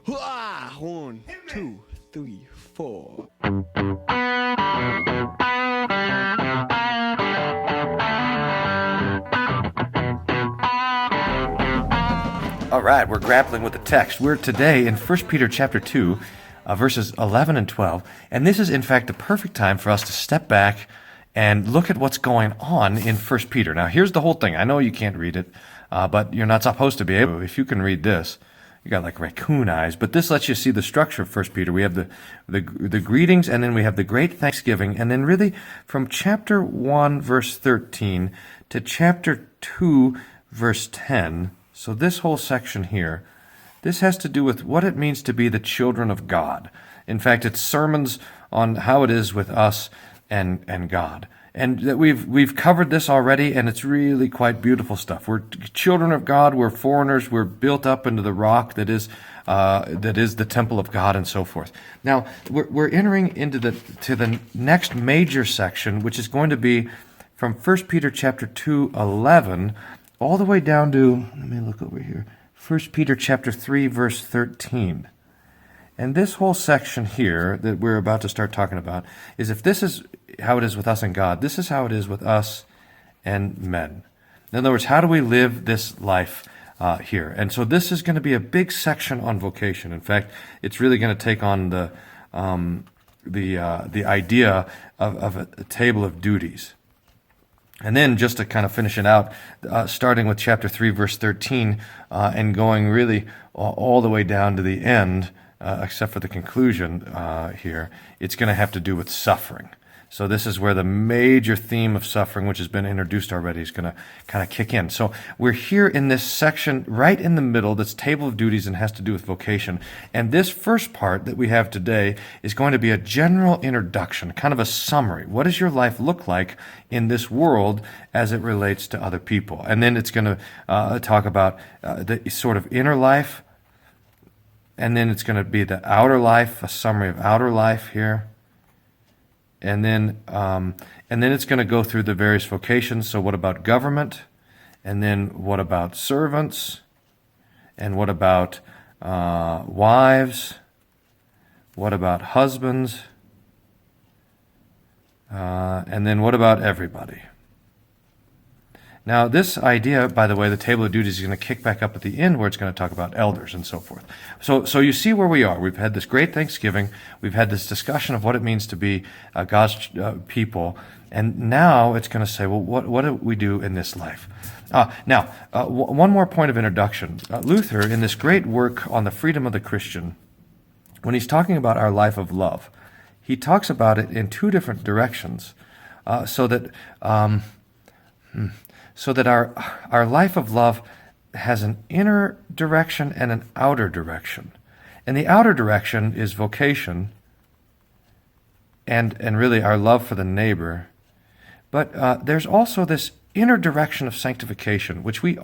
1, 2, 3, 4. All right, we're grappling with the text. We're today in 1 Peter chapter 2, verses 11 and 12. And this is, in fact, the perfect time for us to step back and look at what's going on in 1 Peter. Now, here's the whole thing. I know you can't read it, but you're not supposed to be able. If you can read this, you got like raccoon eyes. But this lets you see the structure of 1 Peter. We have the greetings, and then we have the great thanksgiving. And then really from chapter 1, verse 13 to chapter 2, verse 10, so this whole section here, this has to do with what it means to be the children of God. In fact, it's sermons on how it is with us and God. And that we've covered this already, and it's really quite beautiful stuff. We're children of God, we're foreigners, we're built up into the rock that is the temple of God, and so forth. Now, we're entering into the next major section, which is going to be from 1 Peter chapter 2, 11, all the way down to, let me look over here, 1 Peter chapter 3, verse 13. And this whole section here that we're about to start talking about is, if this is how it is with us and God, this is how it is with us and men. In other words, how do we live this life here? And so this is going to be a big section on vocation. In fact, it's really going to take on the idea of a table of duties. And then just to kind of finish it out, starting with chapter 3, verse 13, and going really all the way down to the end, except for the conclusion here, it's going to have to do with suffering. So this is where the major theme of suffering, which has been introduced already, is going to kind of kick in. So we're here in this section right in the middle that's table of duties and has to do with vocation. And this first part that we have today is going to be a general introduction, kind of a summary. What does your life look like in this world as it relates to other people? And then it's going to talk about the sort of inner life, and then it's going to be the outer life, a summary of outer life here. And then it's going to go through the various vocations. So what about government? And then what about servants? And what about wives? What about husbands? And then what about everybody? Now, this idea, by the way, the table of duties is going to kick back up at the end, where it's going to talk about elders and so forth. So you see where we are. We've had this great Thanksgiving. We've had this discussion of what it means to be God's people. And now it's going to say, well, what do we do in this life? One more point of introduction. Luther, in this great work on the freedom of the Christian, when he's talking about our life of love, he talks about it in two different directions, so that our life of love has an inner direction and an outer direction. And the outer direction is vocation and really our love for the neighbor. But there's also this inner direction of sanctification, which we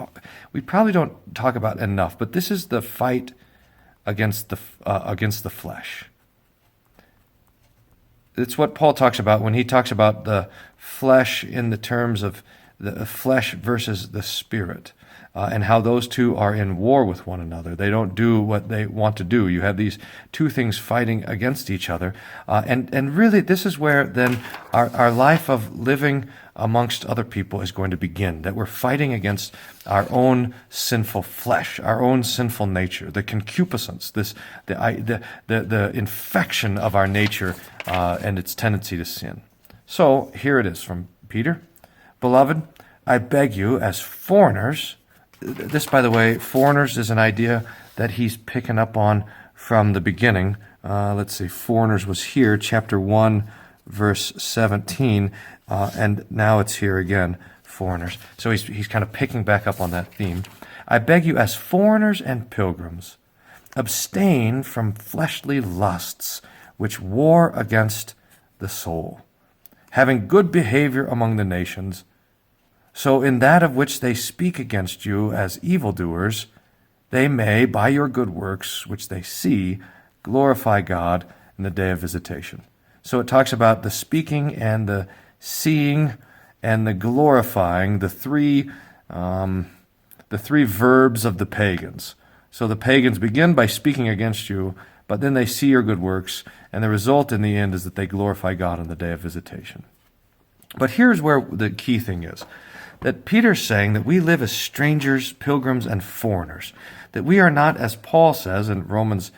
probably don't talk about enough, but this is the fight against the flesh. It's what Paul talks about when he talks about the flesh in the terms of the flesh versus the spirit, and how those two are in war with one another. They don't do what they want to do. You have these two things fighting against each other. And really, this is where then our life of living amongst other people is going to begin, that we're fighting against our own sinful flesh, our own sinful nature, the concupiscence, the infection of our nature and its tendency to sin. So here it is from Peter. Beloved, I beg you, as foreigners, this, by the way, foreigners is an idea that he's picking up on from the beginning. Let's see, foreigners was here, chapter 1, verse 17, and now it's here again, foreigners. So he's kind of picking back up on that theme. I beg you, as foreigners and pilgrims, abstain from fleshly lusts which war against the soul, having good behavior among the nations, so in that of which they speak against you as evildoers, they may, by your good works, which they see, glorify God in the day of visitation. So it talks about the speaking and the seeing and the glorifying, the three verbs of the pagans. So the pagans begin by speaking against you, but then they see your good works, and the result in the end is that they glorify God on the day of visitation. But here's where the key thing is, that Peter's saying that we live as strangers, pilgrims, and foreigners, that we are not, as Paul says in Romans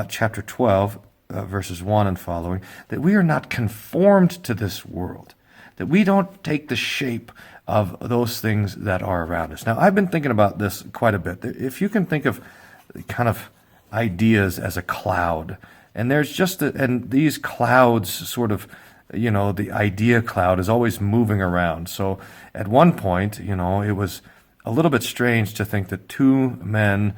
chapter 12, verses 1 and following, that we are not conformed to this world, that we don't take the shape of those things that are around us. Now, I've been thinking about this quite a bit. If you can think of kind of ideas as a cloud, and there's just and these clouds sort of, the idea cloud is always moving around. So at one point, it was a little bit strange to think that two men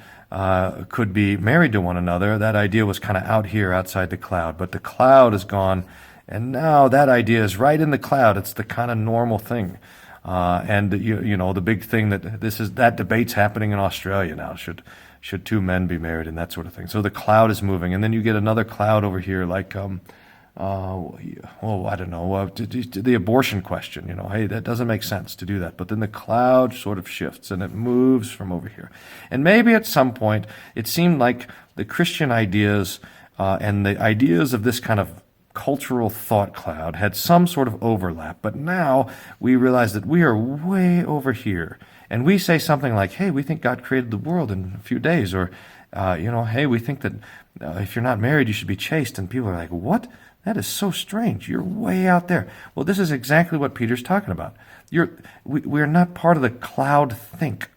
could be married to one another. That idea was kind of out here outside the cloud, but the cloud is gone, and now that idea is right in the cloud. It's the kind of normal thing. And the big thing that debate's happening in Australia now. Should two men be married and that sort of thing. So the cloud is moving, and then you get another cloud over here, like I don't know, the abortion question. Hey, that doesn't make sense to do that. But then the cloud sort of shifts and it moves from over here. And maybe at some point it seemed like the Christian ideas and the ideas of this kind of cultural thought cloud had some sort of overlap, but now we realize that we are way over here, and we say something like, hey, we think God created the world in a few days, or hey, we think that if you're not married you should be chaste, and people are like, what? That is so strange. You're way out there. Well, this is exactly what Peter's talking about. We are not part of the cloud think.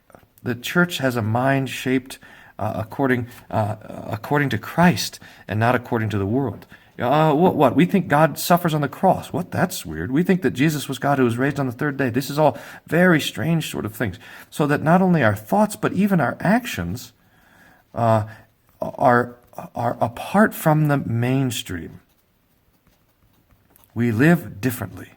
The church has a mind shaped according to Christ and not according to the world. What? We think God suffers on the cross. What? That's weird. We think that Jesus was God who was raised on the third day. This is all very strange sort of things. So that not only our thoughts, but even our actions are apart from the mainstream. We live differently.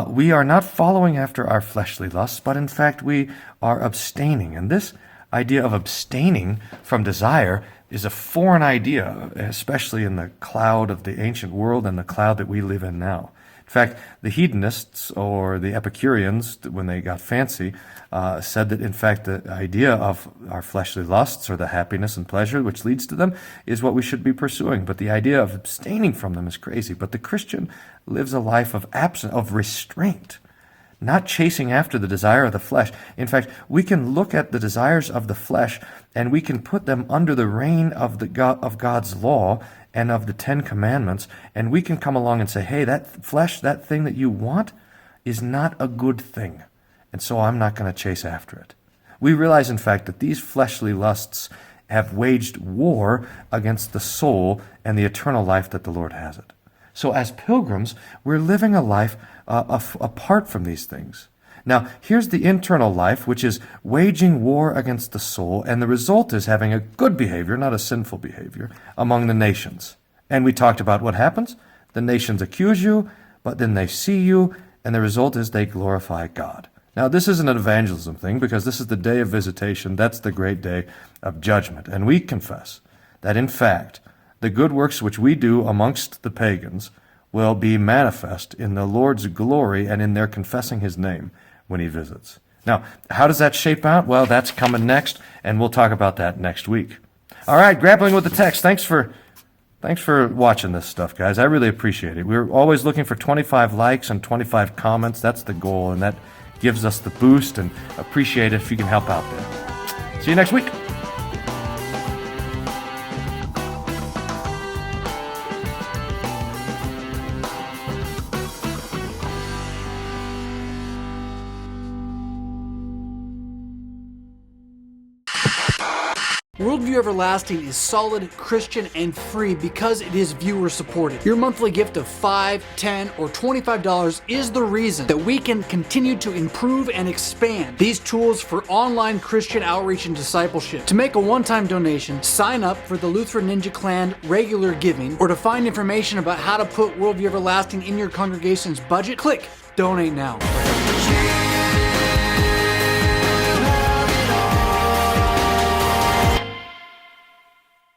We are not following after our fleshly lusts, but in fact we are abstaining. And this idea of abstaining from desire is a foreign idea, especially in the cloud of the ancient world and the cloud that we live in now. In fact, the hedonists, or the Epicureans, when they got fancy, said that in fact the idea of our fleshly lusts, or the happiness and pleasure which leads to them, is what we should be pursuing. But the idea of abstaining from them is crazy. But the Christian lives a life of restraint, not chasing after the desire of the flesh. In fact, we can look at the desires of the flesh and we can put them under the reign of God's law and of the 10 Commandments, and we can come along and say, hey, that flesh, that thing that you want, is not a good thing, and so I'm not going to chase after it. We realize, in fact, that these fleshly lusts have waged war against the soul and the eternal life that the Lord has it. So as pilgrims, we're living a life apart from these things. Now, here's the internal life, which is waging war against the soul, and the result is having a good behavior, not a sinful behavior, among the nations. And we talked about what happens. The nations accuse you, but then they see you, and the result is they glorify God. Now, this isn't an evangelism thing, because this is the day of visitation. That's the great day of judgment. And we confess that, in fact, the good works which we do amongst the pagans will be manifest in the Lord's glory and in their confessing his name when he visits. Now, how does that shape out? Well, that's coming next, and we'll talk about that next week. All right, grappling with the text. Thanks for watching this stuff, guys. I really appreciate it. We're always looking for 25 likes and 25 comments. That's the goal, and that gives us the boost, and appreciate it if you can help out there. See you next week. Worldview Everlasting is solid, Christian, and free because it is viewer supported. Your monthly gift of $5, $10, or $25 is the reason that we can continue to improve and expand these tools for online Christian outreach and discipleship. To make a one-time donation, sign up for the Lutheran Ninja Clan regular giving, or to find information about how to put Worldview Everlasting in your congregation's budget, click Donate Now.